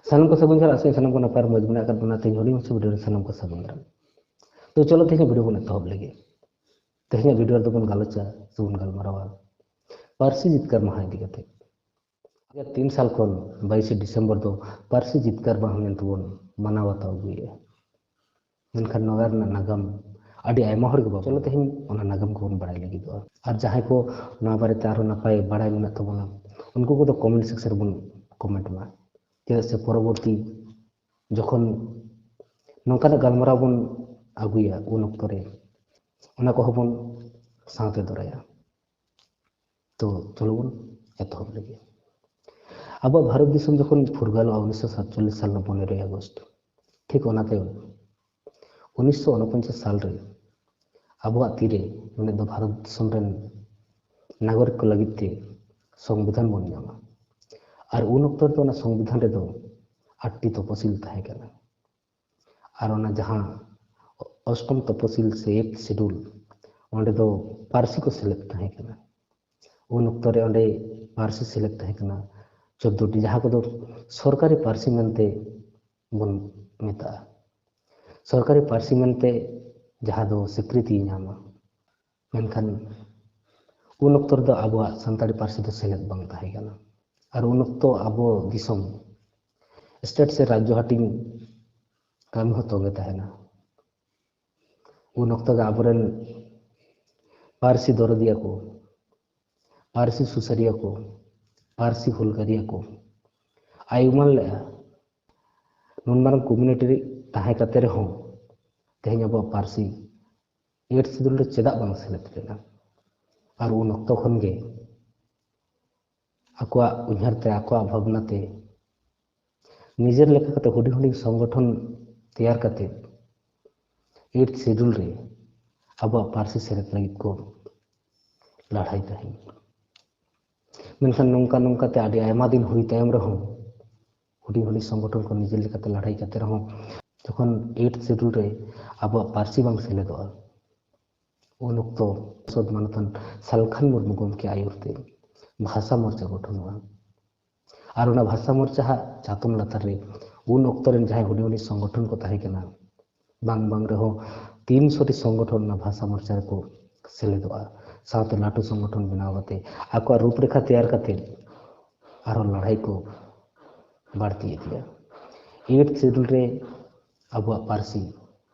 सानम को सागुन जरा सानम को नपार मज बना कर बना तेज होली मुझसे वीडियो सानम को सागुन जरा। तो चलो तेज वीडियो बना तहब लगे तेज वीडियो तो बन गालोचा सुन गलमारावा पारसी जितकर महा इदी कते 3 साल खन 22 डिसेम्बर दो पारसी जितकर महा मेंतबन मनावा तावगुए मेनखान नगर नागाम अड़ी आयमा हर गबा चलो तेज ओना नागाम को बन बड़ाई लगी दो और जहां को ना बारे तारो नपाय बड़ाई मेना तबना उनको को तो कमेंट सेक्शन बन कमेंट मा चेदा से परवर्ती जखन नौकाना गलमाराव बन आगुया उन अक्तो रे उना को हबन साथे दराया। तो चलो बन एतहब लगे अब भारत दिसम जखन फुरगाल 1947 साल 15 अगस्त ठीक ओना ते 1949 साल रे अब तीरे मैंने दो भारत दिसम रेन नागरिक को लगित थे संविधान बन जामा और उन अक्तो तो ना संविधान रे दो 8टी तपसिल ताहे कना और ओना जहां अष्टम तपसिल से 1 शेड्यूल ओंडे दो पारसी को सेलेक्ट ताहे कना उन अक्तो रे ओंडे पारसी सेलेक्ट ताहे कना 14टी जहां को दो सरकारी पारसी मेनते बन मेता सरकारी पारसी मेनते जहां दो स्वीकृति नामा मेनखान उन अक्तो दो अब सानताड़ी पारसी दो सेलेक्ट बांग ताहे कना और उन अक्तो अब दिसम स्टेट से राज्य हाटिंग काम हो तोगे तहना उन अक्तो आबरेन पारसी दरदिया को पारसी सुसरिया को पारसी हुलगारिया को आयुमान ले नुनमारम कम्युनिटी ताहे कते रे हो तेज अब पारसी 8 शेड्यूल रे चेदा बांग सेलेक्ट लेना और उन अक्तो खन गे आकुआ उन्हरते आकुआ भावनाते निजेर लेखा कते हुडी हुडी संगठन तैयार करते 8 शेड्यूल रे अब पारसी सेलेक्ट लगी को लड़ाई तहे मेनखान नौका नौका ते आदि आयमा दिन हुई तायम रहो हुडी हुडी संगठन को निजेर लेखा ते लड़ाई करते रहो जखन 8 शेड्यूल रे अब पारसी बांग सेलेदो उन अक्तो सद मानतन सालखान मुर्मू गमके आयुरते भाषा मोर्चा गठन हुआ और उना भाषा मोर्चा चातम लातार रे उन अक्तो रेन जहां हुडी हुडी संगठन को ताहे कना बांग बांग रहो 300 टी संगठन ना भाषा मोर्चा को सेलेदोआ साथे लाटू संगठन बनावते आको रूपरेखा तैयार करते आरो लड़ाई को बढ़ती दिया 8 शेड्यूल रे अब पारसी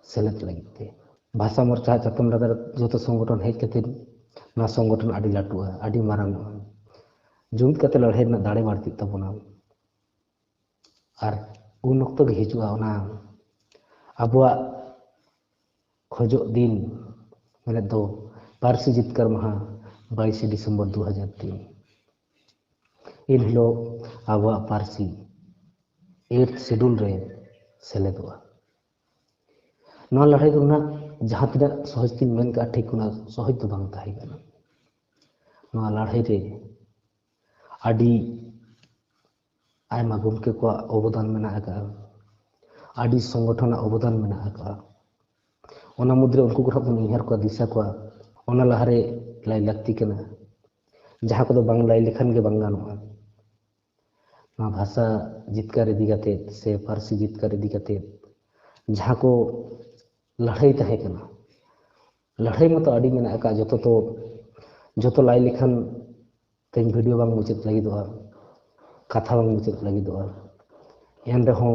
सेलेक्ट लगते भाषा मोर्चा चातम लातार जो संगठन हेज कते ना संगठन आड़ी लाटुआ आड़ी मारांग जुमित कते लड़ाई ना दाड़े बढ़ती तबना और उन अक्तो गे हिजुआ ओना अब खोजो दिन मैंने दो पारसी जितकर महा 22 दिसंबर 2003 इन हिलो अब पारसी 8 शेड्यूल रे सेलेदोआ नवा लड़ाई दो ना जहां तना सहज तीन मेन का ठीक ना सहज तो बांग ताहे कना नवा लड़ाई रे आदि आयमा गमके को अवदान मेना आका आदि संगठन अवदान मेना आका ओना मुद्रे उनको को बन उयहार को दिशा को ओना लहारे लाई लगती कना जहां को बांग लाई लेखन के बांगानोआ ना भाषा जितकार इदी कते से पारसी जितकार इदी कते जहां को लड़ाई ताहे कना लड़ाई मत आदि मेना आका जतो लाई लेखन तेज वीडियो बांग मुचाद लगी दोआ कथा बांग मुचाद लगी दोआ एन रहो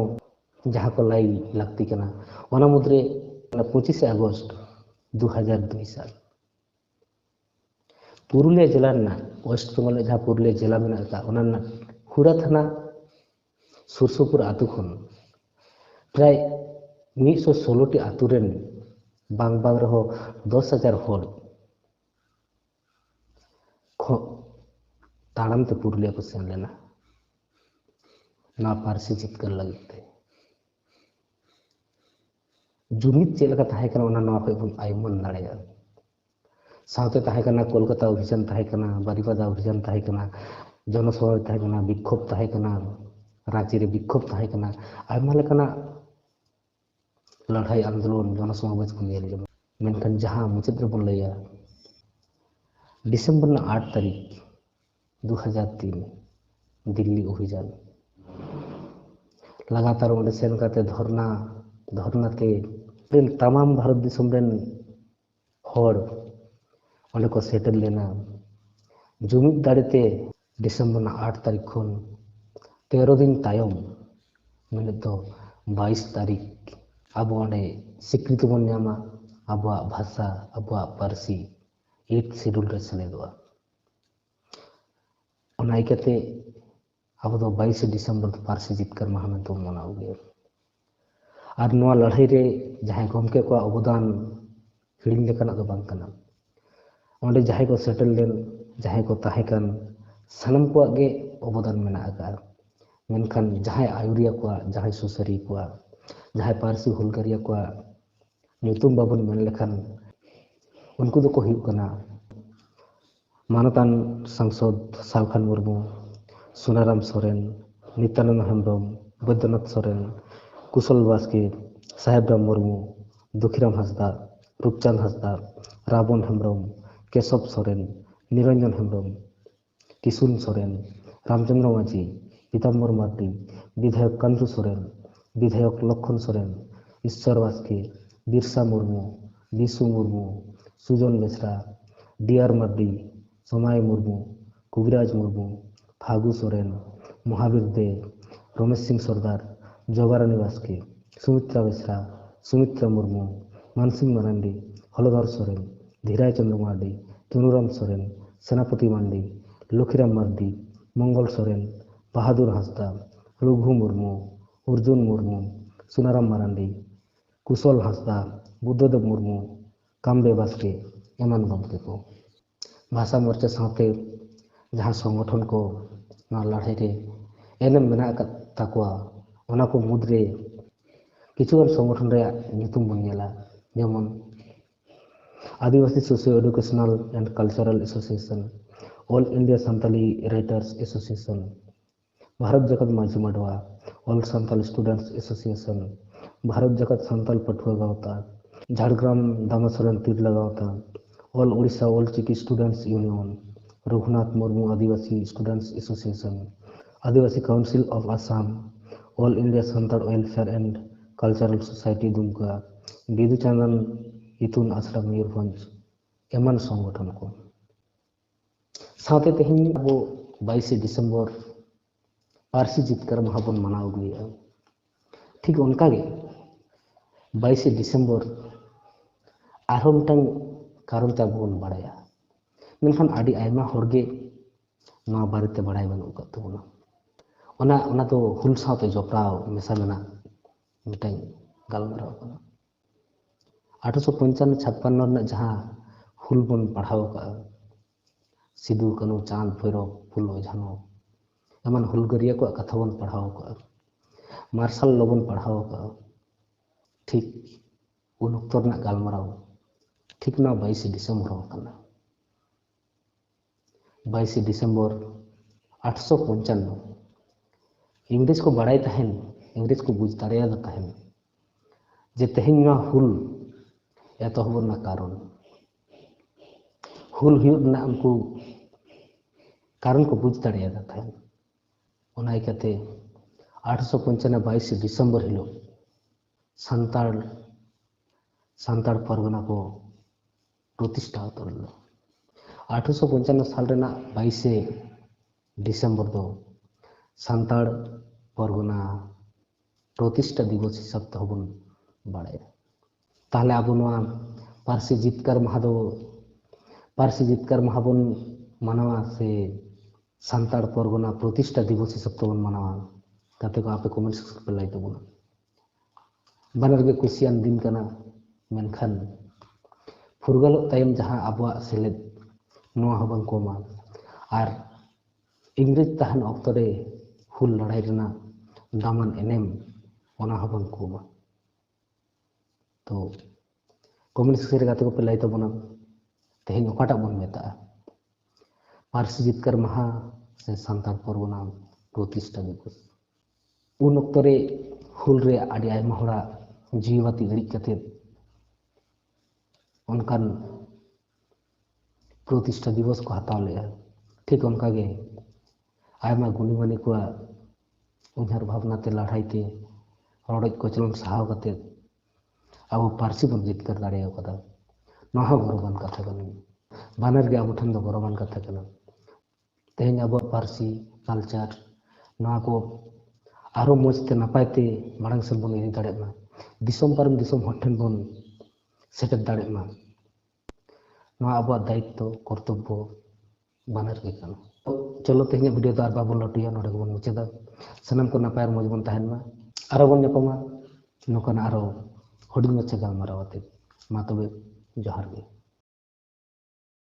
जहां को लाई लगती कना ओना मुद्रे 25 अगस्त 2002 साल पुरुलिया जिला वेस्ट बेंगल जहां पुरुलिया जिला में हुड़ा थाना सुरसुपुर आतु खन प्राय 116 टी आतु रेन बांग बांग रहो 10,000 होड़ ताड़म ते पुरुलिया को सेन लेना ना पारसी जितकर लगते जुमित चेल का ताहे कना ओना नवा बन आयुमन दाड़ेया साथे ताहे कना कोलकाता अभियान ताहे कना बारीपादा अभियान ताहे कना जनसभा ताहे कना विक्षोभ ताहे कना रांची रे विक्षोभ ताहे कना आयमा लेकाना लड़ाई आंदोलन जनसमावेश को नेल जम मेनखान जहां मुचाद रे बन लैया डिसेम्बर 8 तारीख 2003 दिल्ली अभियान लगातार उन्हें सेन करते धरना ते तमाम भारत दिसम रेन हर उन्हें को सेटल लेना जुमिद दाड़ेते डिसेम्बर 8 तारीख खन 13 दिन तायम मैंने तो 22 तारीख अब उन्हें स्वीकृति बन नामा अब भाषा अब पारसी 8 शेड्यूल रे सेलेदोआ ओना इकते अब तो 22 डिसेम्बर तो पारसी जितकर माह में तो मनाओ गए और नवा लड़ाई रे जहां गमके को अवदान हिड़िंग लेकाना दो बांग कना ओंडे जहां को सेटल लेन जहां को ताहेकन सनम को गे अवदान मेना आका मेनखान जहां आयुरिया को जहां सुसरी को जहां पारसी हुलगरिया को ᱧᱩᱛᱩᱢ बाबन मेन लेखान उनको दो को हुई कना मानतान सांसद सालखान मुर्मू सुनाराम सोरेन नित्यानंद हेम्ब्रम बैद्यनाथ सोरेन कुशल बास्के साहेबराम मुर्मू दुखीराम हांसदा रूपचांद हांसदा राबन हेम्ब्रम केशव सोरेन निरंजन हेम्ब्रम किशुन सोरेन रामचंद्र माझी पीताम्बर मार्डी विधायक कांदू सोरेन विधायक लक्षण सोरेन ईश्वर बास्के बिरसा मुर्मू बिसु मुर्मू सुजन बेसरा डीआर मार्डी सोमाय मुर्मू कुबिराज मुर्मू फागू सोरेन महावीर दे रमेश सिंह सरदार जोगारानी बास्के सुमित्रा बेसरा सुमित्रा मुर्मू मानसिंह मारांडी हलधर सोरेन धीराय चंद्र मार्डी चुनुराम सोरेन सेनापति मांडी लखीराम मार्डी मंगल सोरेन बहादुर हांसदा रघु मुर्मू अर्जुन मुर्मू सुनाराम मारांडी कुशल हांसदा बुद्धदेव मुर्मू कामबे बास्के एमान गमके को भाषा मोर्चा साथे जहां संगठन को ना लड़ाई रे एनम मेना ताकुआ ओना को मुद्रे किचुगन संगठन रे ᱧᱩᱛᱩᱢ बन गेला जेमन Adivasi socio educational and cultural association all India Santali writers association Bharat Jagat Majhi Madwa all Santal students association Bharat Jagat Santal पटुआ गावता झाड़ग्राम दामासरन तिरला गावता all Orissa Ol Chiki students union Raghunath Murmu Adivasi students association Adivasi council of Assam all India Santal welfare and cultural society Dumka Bidu Chandan इतुन आश्रम मयूरभंज एमन संगठन को साथे तेहन अब 22 डिसेम्बर पारसी जितकर महाबन मनाव गया ठीक उनका गे 22 डिसेम्बर आरो मिटन कारण ते बन बाड़ाया मेनखान आदि आयमा हरगे नवा बारेते बाड़ाय बानु का तबना ओना तो हुल साथे जपड़ाव मेसा मेना मिटन गालमाराव कना 1855-56 रना जहां हुल बन पढ़ाव का सिदू कानू चांद भैरव फुलो झानो एमन हुलगरिया को कथा बन पढ़ाव का मार्शल लॉ बन पढ़ाव का ठीक उन अक्तर ना गालमाराव ठीक ना 22 डिसेम्बर होना 22 डिसेम्बर 1855 इंग्रेज को बड़ाई तहन इंग्रेज को बुझ दाड़िया तहन जे तेहन ना हुल एतहबना कारण हुल हुना उनको कारण को बुझ दाड़िया तहन ओना इकते 1855 22 डिसेम्बर हिलो सान्ताड़ परगना को प्रतिष्ठा उतरलो 1855 साल रेना 22 डिसेम्बर दो सान्ताड़ परगना प्रतिष्ठा दिवस हिसाब ते हबन बाड़ाया ताहले अब नवा पारसी जितकर माहा बन मानवा से सान्ताड़ परगना प्रतिष्ठा दिवस हिसाब ते बन मानवा ताते को आपे कमेंट सेक्शन पे लाई तबना बानर गे कुसियान दिन कना मेनखान फुरगल तायम जहां आबवा सेलेद नवा हबन कोमा और इंग्रेज तहन अक्तरे हुल लड़ाई रेना दामन एनेम ओना हबन कोमा तो कमेंट सेक्शन रे गाते को पे लाई तबना तेहन ओकाटा बन मेता पारसी जितकर माहा से सान्ताड़ परगना प्रतिष्ठा दिवस उन अक्तरे हुल रे आदि आयमा होड़ा जीवाती गड़ी कते उनकान प्रतिष्ठा दिवस को हताव ले ठीक उनका गे आयमा गुनी मानी को उन्हार भावना ते लड़ाई ते रड़ज कोचलन सहाव कते अब पार्सी बन जितकर दाड़े कदा नहा गौरवान कथा कना बानर गे अब ठन दो गौरवान कथा कना तेहन अब पार्सी कल्चर नहा को आरो मजते नपायते मांग से बन इदी दाड़े मा दिसोम पारम दिसोम हर ठन बन सेटक दाड़े मा नहा अब दायित्व कर्तव्य बानर के कना चलो तेहन वीडियो तो आर बाबन लटुया नोडे बन मुचादा सनम को नपाय मज बन तहन मा आरो बन नपमा नोकन आरो हुडिंग मच्छा गालमाराव आते मा तबे जोहार गे।